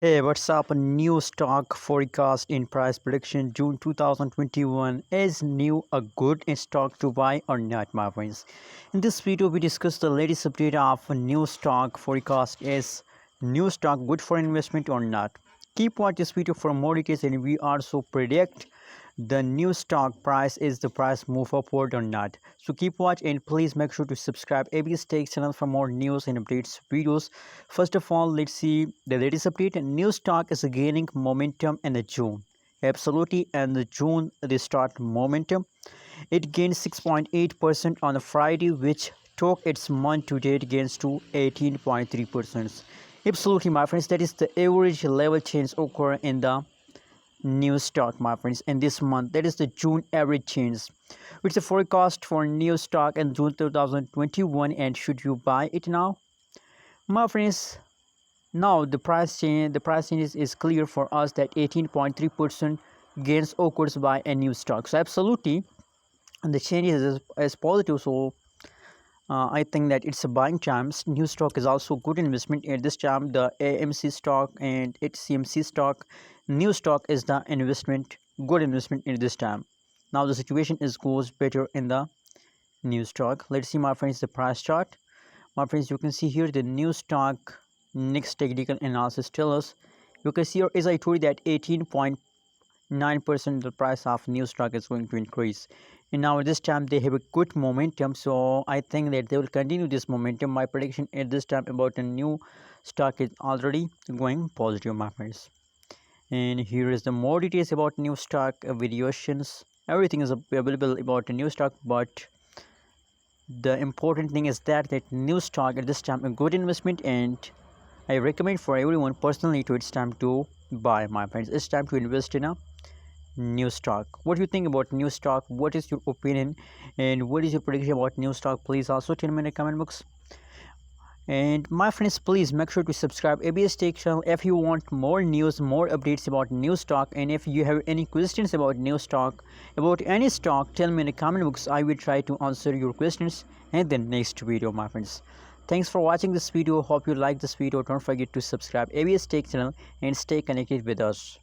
Hey, what's up? New stock forecast in price prediction June 2021. Is new a good in stock to buy or not, my friends? In this video, we discuss the latest update of a new stock forecast. Is new stock good for investment or not? Keep watch this video for more details, and we also predict the new stock price is the price move upward or not. So keep watch and please make sure to subscribe ABS Tech channel for more news and updates videos. First of all, let's see the latest update. New stock is gaining momentum in the June. Absolutely, and the June they start momentum. It gained 6.8% on a Friday, which took its month to date gains to 18.3%. Absolutely, my friends, that is the average level change occur in the new stock, my friends, in this month. That is the June average change, which is the forecast for new stock in June 2021. And should you buy it now, my friends? Now the price change is clear for us that 18.3% gains occurs by a new stock. So absolutely, and the change is positive. So I think that it's a buying time. New stock is also good investment at this time. The AMC stock and its CMC stock, new stock is the investment, good investment in this time. Now the situation is goes better in the new stock. Let's see, my friends, the price chart. My friends, you can see here the new stock next technical analysis tell us. You can see here, as I told you, that 18.9% the price of new stock is going to increase, and now this time they have a good momentum. So I think that they will continue this momentum. My prediction at this time about a new stock is already going positive, my friends. And here is the more details about new stock, variations, everything is available about the new stock. But the important thing is that new stock at this time a good investment, and I recommend for everyone personally to it's time to buy, my friends. It's time to invest in a new stock. What do you think about new stock? What is your opinion, and what is your prediction about new stock? Please also tell me in the comment box. And my friends, please make sure to subscribe ABS Tech channel if you want more news, more updates about new stock. And if you have any questions about new stock, about any stock, tell me in the comment box. I will try to answer your questions in the next video, my friends. Thanks for watching this video. Hope you like this video. Don't forget to subscribe ABS Tech channel and stay connected with us.